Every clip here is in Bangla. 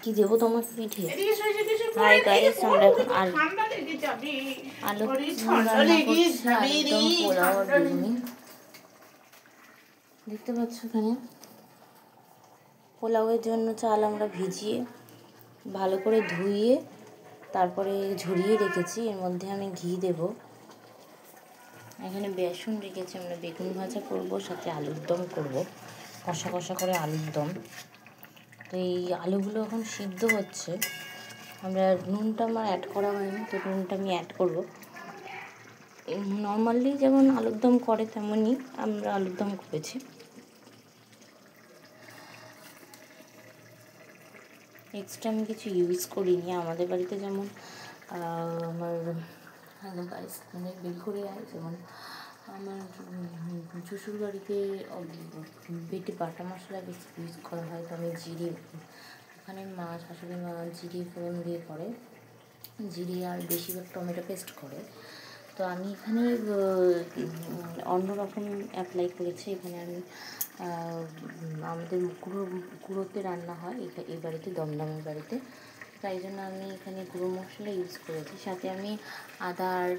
কি দেবো তোমার পিঠে? হাই গাইস, আমরা এখন আলু রান্না করছি, আলুরদম, পোলাও আর বেগুনি। দেখতে পাচ্ছ এখানে পোলাওয়ের জন্য চাল আমরা ভিজিয়ে ভালো করে ধুইয়ে তারপরে ঝরিয়ে রেখেছি। এর মধ্যে আমি ঘি দেব। এখানে বেসন রেখেছি, আমরা বেগুন ভাজা করব, সাথে আলুর দম করবো, কষা কষা করে আলুর দম। তো এই আলুগুলো এখন সিদ্ধ হচ্ছে। আমরা নুনটা আমার অ্যাড করা হয়নি, তো নুনটা আমি অ্যাড করবো। নর্মালি যেমন আলুর দম করে তেমনই আমরা আলুর দম করেছি। এক্সট্রা আমি কিছু ইউজ করিনি। আমাদের বাড়িতে যেমন আমার বেলঘড়ি হয়, যেমন আমার শ্বশুর বাড়িতে বেটে বাটা মশলা বেশি ইউজ করা হয়। তো আমি জিরে, ওখানে মা শাশুড়ি মা জিরে ফোড়ন দিয়ে করে, জিরে আর বেশিরভাগ টমেটো পেস্ট করে। তো আমি এখানে অন্যরকম অ্যাপ্লাই করেছি। এখানে আমি আমাদের গুঁড়োতে রান্না হয় এই বাড়িতে, দমদমের বাড়িতে, তাই জন্য আমি এখানে গুঁড়ো মশলা ইউজ করেছি। সাথে আমি আদা আর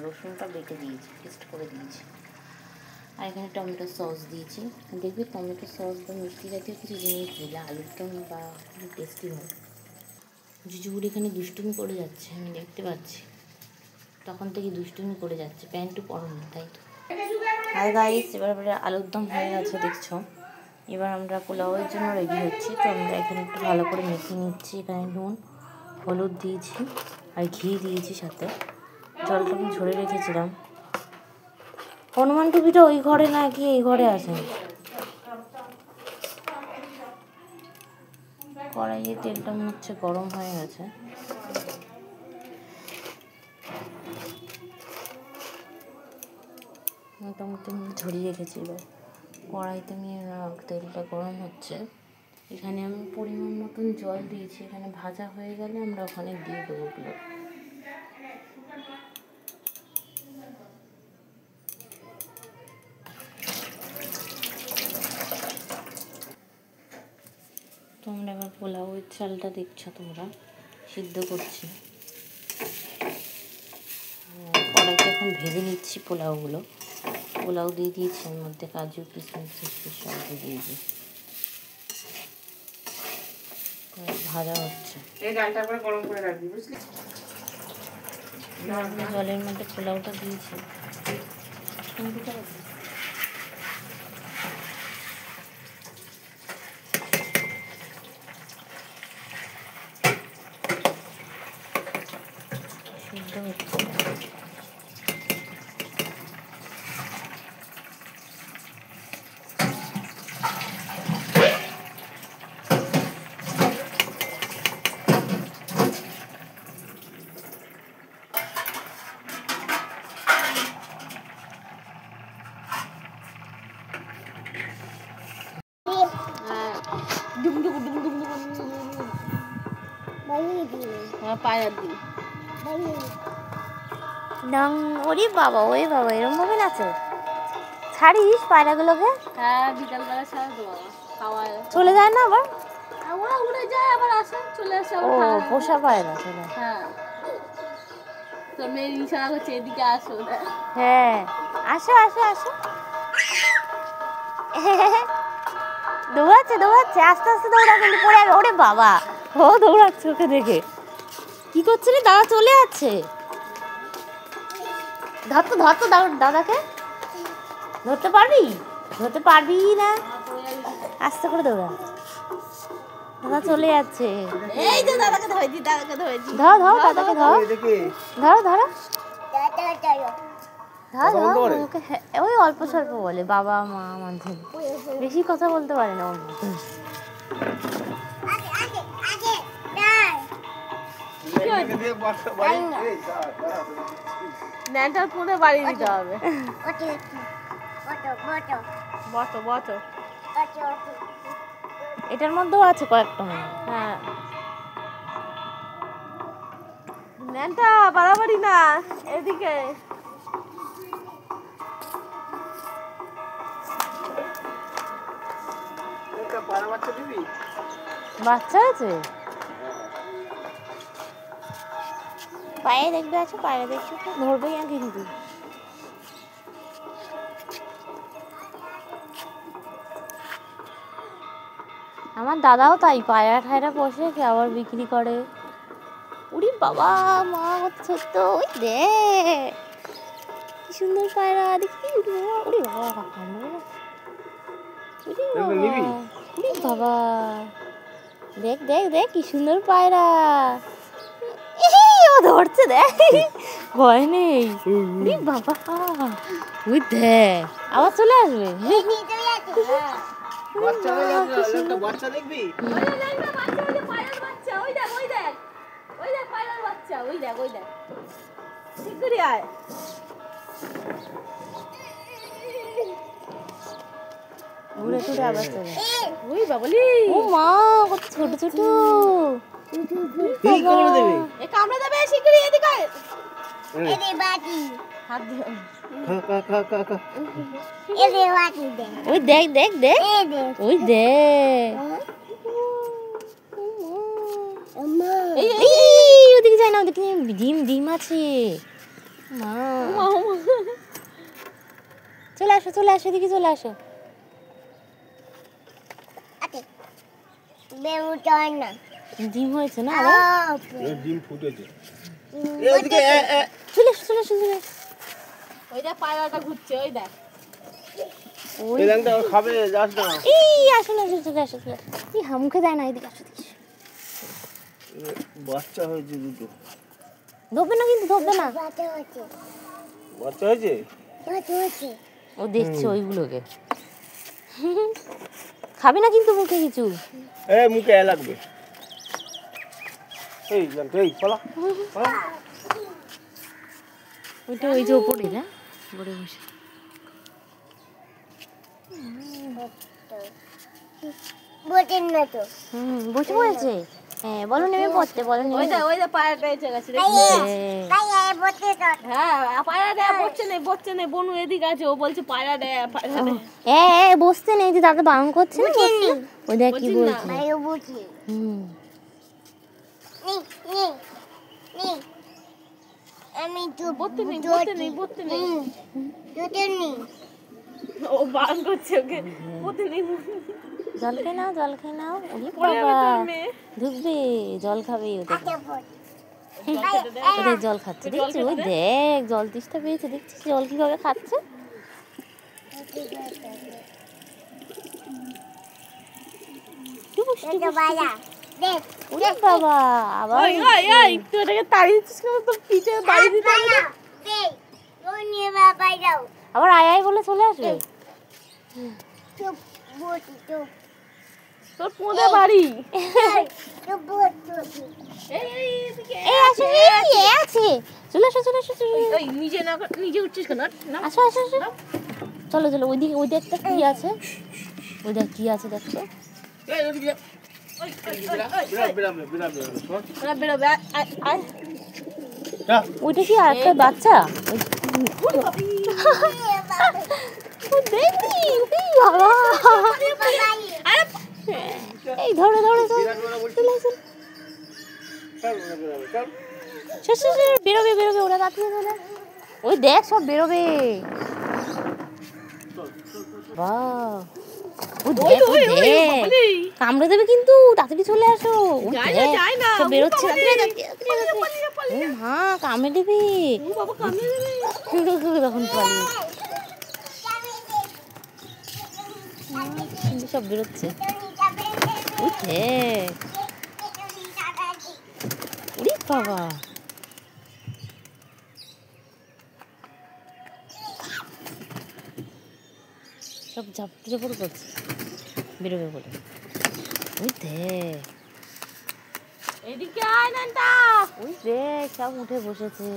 রসুনটা বেটে দিয়েছি, পেস্ট করে দিয়েছি। আর এখানে টমেটো সস দিয়েছি। দেখবে টমেটো সস বা মিষ্টি জাতীয় কিছু জিনিস দিলে আলুর দম বা খুব টেস্টি হয়। জুজুগুড়ি এখানে দুষ্টুমি করে যাচ্ছে, আমি দেখতে পাচ্ছি, তখন থেকে দুষ্টুমি করে যাচ্ছে। প্যান্টু পরো না, তাই তো। হাই গাইস, এবার আলুর দম হয়ে গেছে দেখছো। এবার আমরা পোলাওয়ের জন্য রেডি হচ্ছি। তো আমরা এখানে একটু ভালো করে মেখে নিচ্ছি। এখানে নুন হলুদ দিয়েছি আর ঘি দিয়েছি, সাথে জলটা আমি ঝরে রেখেছিলাম। হনুমান টুপিটা ওই ঘরে না কি এই ঘরে আছে? কড়াইয়ে তেলটা মনে হচ্ছে গরম হয়ে গেছে। মোটামুটি আমি ঝরিয়ে রেখেছি। এবার কড়াইতে আমি তেলটা গরম হচ্ছে। এখানে আমি পরিমাণ মতন জল দিয়েছি। এখানে ভাজা হয়ে গেলে আমরা ওখানে দিয়ে দেবো ওগুলো। তোমরা এবার পোলাওয়ের চালটা দেখছো, তোমরা সিদ্ধ করছি। কড়াইতে এখন ভেজে নিচ্ছি পোলাওগুলো। পোলাও দিয়ে দিয়েছি, এর মধ্যে কাজু কিশমিশ সব দিয়ে দিয়েছি। ভাজা হচ্ছে। জলের মধ্যে পোলাওটা দিয়েছি। সিদ্ধ হচ্ছে। ওরে বাবা, ওরে বাবা, এরকম ভাবে নাচো? ছাড়িস পায়রাগুলোকে? হ্যাঁ, বিকালবেলা ছাড়া তো বাবা, খাওয়ায় চলে যায় না আবার? ওরা উড়ে যায় আবার আসে, চলে আসে। ও পোষা পায়রা চলে। হ্যাঁ, তোর মেয়ে ইশারা করছে এদিকে আসো। হ্যাঁ, আসো আসো আসো। দৌড়াচ্ছে দৌড়াচ্ছে, আস্তে আস্তে দৌড়া, কিন্তু পড়ে যাবে। ওরে বাবা, ও দৌড়াচ্ছে, ওকে দেখে কি করছে রে? দাদা চলে যাচ্ছে। ধরতো ধরতো দাদাকে, ধরতে পারবি? ধরতে পারবি না, আস্তে করে দৌড়া। দাদা চলে যাচ্ছে। এই যে দাদাকে ধরেছি, দাদাকে ধরেছি। ধর ধর দাদাকে ধর, ধরো ধরো ধর। ওকে ওই অল্প স্বল্প বলে, বাবা মা মাঝে বেশি কথা বলতে পারে না। ন্যানটার পুনে বাড়িয়ে দিতে হবে। এটার মধ্যেও আছে কয়েকটা। হ্যাঁ, ন্যানটা বাড়াবাড়ি না, এদিকে। বাচ্চা আছে পায়ে দেখবে আছে পায়ে দেখছো তো ধরবে না কিন্তু আমার দাদাও তাই পায়রা ঠায়রা পোষে আবার বিক্রি করে উড়ি বাবা মা কত ছোট্ট ওই দেখ কি সুন্দর পায়রা দেখি উড়ি বাবা উড়ি বাবা দেখ দেখ দেখ কি সুন্দর পায়রা ও ধরছে দেখ ভয় নেই উড়ি বাবা ওই দেখ আবার চলে আসবে বাচ্চা দেখবি ঘুরে টুরে আবার চলে ও মা কত ছোট ছোট কামড়ে দেবে শিগগিরই এদিকে আয় এদি বাটি হাত দিও এদি বাটি দে ওই দেখ দেখ দেখ ওই দেখ এই ওদিকে যাই না ওদিকে ডিম ডিম আছে মা চলে আসো এদিকে চলে আসো ডিম হয়েছে না ডিম ফুটেছে চলে আসো ওই দেখ পায়রাটা ঘুরছে ওই দেখ এই ল্যাংটা খাবে যাস না এই আসো চলে আসো এই হামুখে যায় না এদিকে আসো বাচ্চা হয়েছে দুটো ধরবে না কিন্তু ধরবে না বাচ্চা হয়েছে ও দেখছে ওইগুলোকে খাবে না কিন্তু মুখে কিছু এই মুখে লাগবে এই ল্যাংটা এই পালা ওইটা ওই যে ওপরে না বড়ে বসে বসে পড়েছে হ্যাঁ বলো নেমে পড়তে বলো ওই যে পায়রাটা এসে গেছে হ্যাঁ পায়রাটা বসছে নেই বনু এদিকে আছে ও বলছে পায়রাটা বসতে নেই যে দাদা বারণ করছে না ওই দেখ কি বলছে আমি তো বলতে নেই ও বারণ করছে ওকে বলতে নেই জল খেয়ে নাও ওরে বাবা ঢুকবে জল খাবে ওদের জল খাচ্ছে দেখছি ওই দেখ জল তেষ্টা পেয়েছে দেখছিস জল কিভাবে খাচ্ছে ওরে বাবা আবার তুই এটাকে তাড়িয়ে দিচ্ছিস কেন তোর পিঠে বাড়ি দিতে হবে আবার আয় বলে চলে আসবে তোর পোঁদে বাড়ি আছে চলে আসো নিজে উঠছিস কেন আসো চলো ওইদিকে ওই একটা কি আছে ওই দেখ কি আছে দেখছো ওইটা কি আর একটা বাচ্চা এই ধরো বেরোবে ওরা তাড়াতাড়ি চলে ওই দেখ সব বেরোবে কামড়ে দেবে কিন্তু তাড়াতাড়ি চলে আসো সব বেরোচ্ছে মা কামড়ে দেবে তখন কিন্তু সব বেরোচ্ছে বাবা সব ঝাপটে করছে বেরোবে বলে ওই দেখ এদিকে আয় নান্টা ওই দেখ সব উঠে বসেছে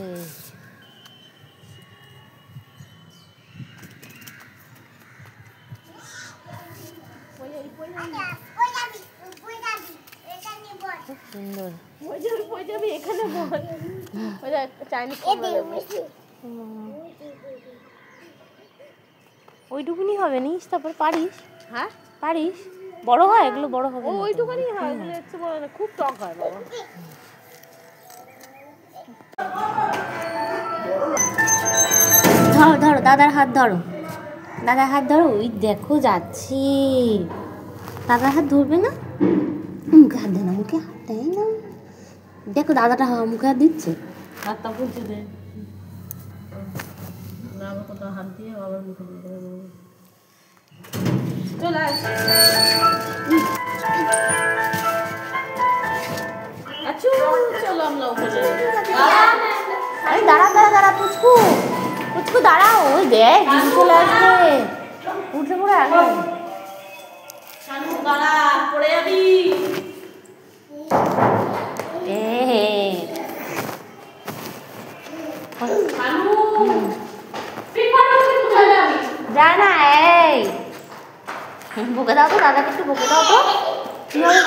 খুব সুন্দর এখানে ওইটুকুনি হবে নিস তারপর পারিস হ্যাঁ পারিস বড় হয় এগুলো, বড় হবে না তো? ওইটুখানি হয়, এগুলো হচ্ছে বড় না, খুব টক হয় বাবা। ধরো ধরো, দাদার হাত ধরো, দাদার হাত ধরো। ওই দেখো যাচ্ছি, দাদার হাত ধরবে না? মুখে হাত দেয় না, মুখে হাত দেয় না। দেখো দাদাটা মুখে হাত দিচ্ছে। হাতটা পুঁতে দে না, আবার কোথাও হাত দিয়ে আবার মুখে দিয়ে চলে আসে। আচ্ছা চলো আমরা ওখানে। আরে দাঁড়া দাঁড়া দাঁড়া, পুচকু পুচকু দাঁড়াও। ওই দেখ দিদি চলে আসবে, উঠে পড়ে আগে। শানু দাঁড়া, পড়ে যাবি। শানু যায় না। এই বকে দাও তো, দাদাকে একটু বকে দাও তো। কি হবে?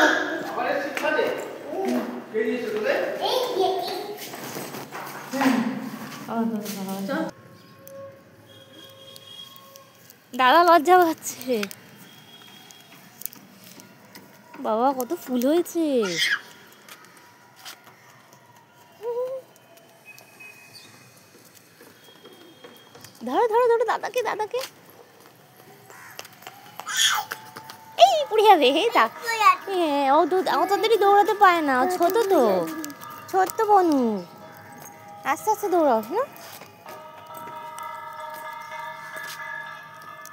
দাদা লজ্জা পাচ্ছে। বাবা কত ফুল হয়েছে। ধরো ধরো ধরো দাদাকে, দাদাকে। এই পড়ে যাবে। ও তো অত দেরি দৌড়াতে পারে না, ও ছোট তো, ছোট্ট বনু। আস্তে আস্তে দৌড়াও না।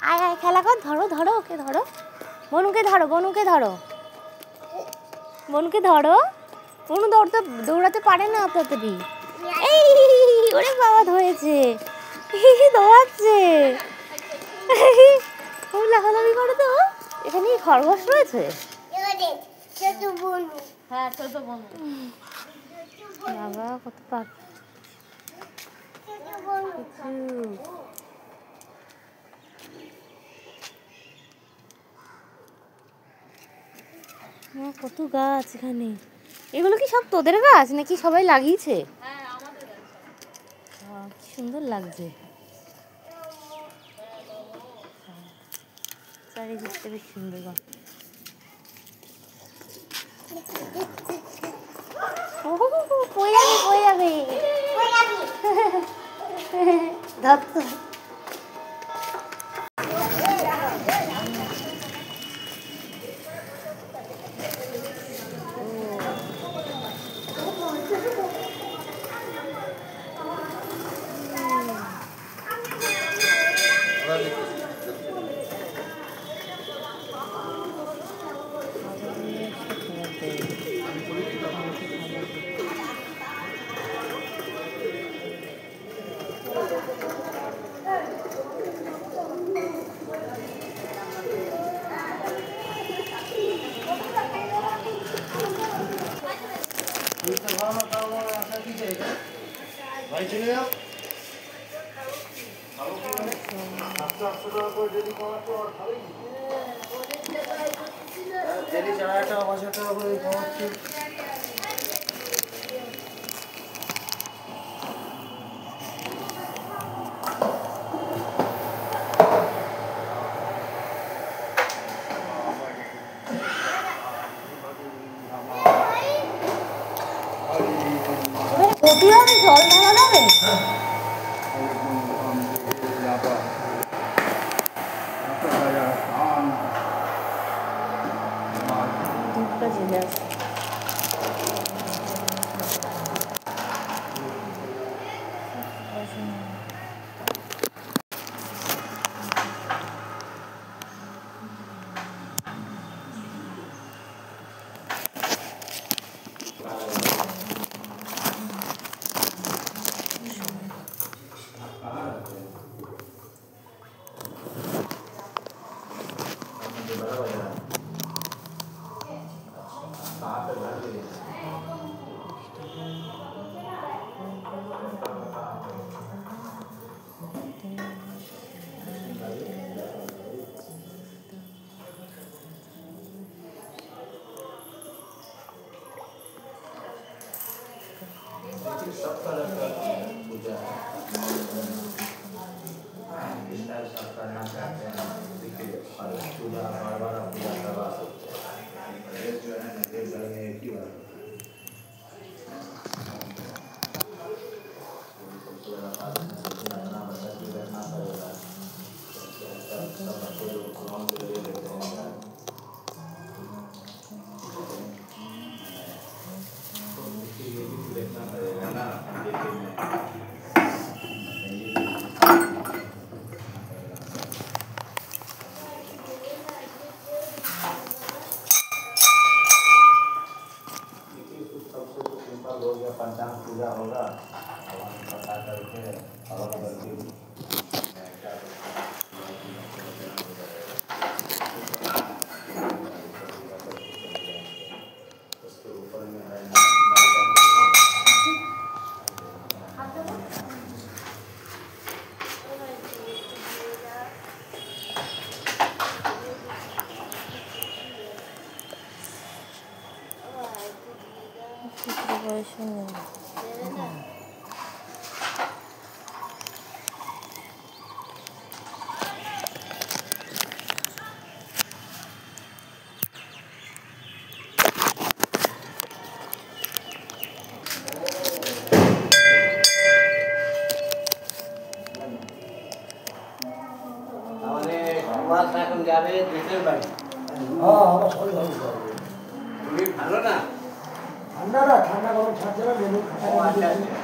আয় আয় খেলা কর। ধরো ধরো ওকে, ধরো বনুকে, ধরো বনুকে, ধরো বনুকে, ধরো। বনু দৌড়াতে পারে না অত তাড়াতাড়ি। এই ওরে বাবা ধরেছে, দৌড়াচ্ছে। ও লাফালাফি করে তো। এখানে খরগোশ রয়েছে। হ্যাঁ ছোট বনু। বাবা কত পাখি। কত গাছ এখানে। এগুলো কি সব তোদের গাছ নাকি সবাই লাগিয়েছে? হ্যাঁ আমাদের গাছ। কি সুন্দর লাগছে। চারিদিকটা বেশ সুন্দর। পড়ে যাবে, পড়ে যাবে, ধর তো। কপি হবে, জল ঢালা যাবে। দুধটা জেলে আছে। पूजा बार बार पूजा करवा सकते এখন যাবে দেশের বাড়ি। শরীর ভালো না? ঠান্ডা না, ঠান্ডা গরম ছাড়ছে না, লেবু ও আচ্ছা আচ্ছা।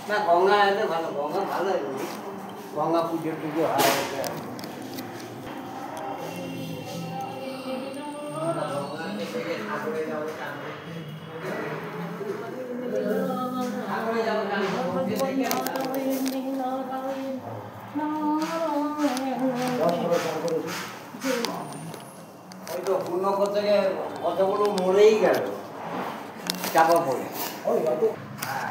না গঙ্গা এলে ভালো, গঙ্গা ভালো এমনি। গঙ্গা পুজো টুজো হয় গঙ্গা থেকে ঠাকুরে যাবো ঠাকুরে যাবো ওই তো পূর্ণকর থেকে কতগুলো মরেই গেল চাপা পড়ে। হ্যাঁ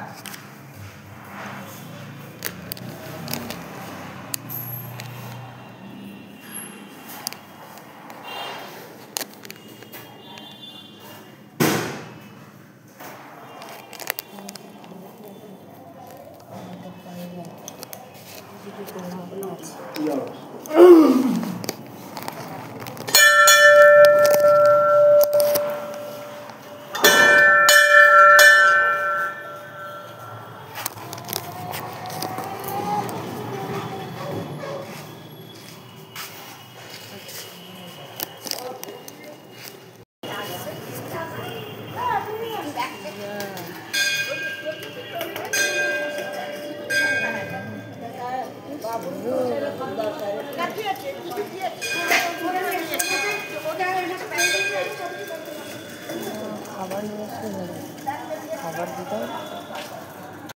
খাবার নিয়ে আসলে খাবার দিতে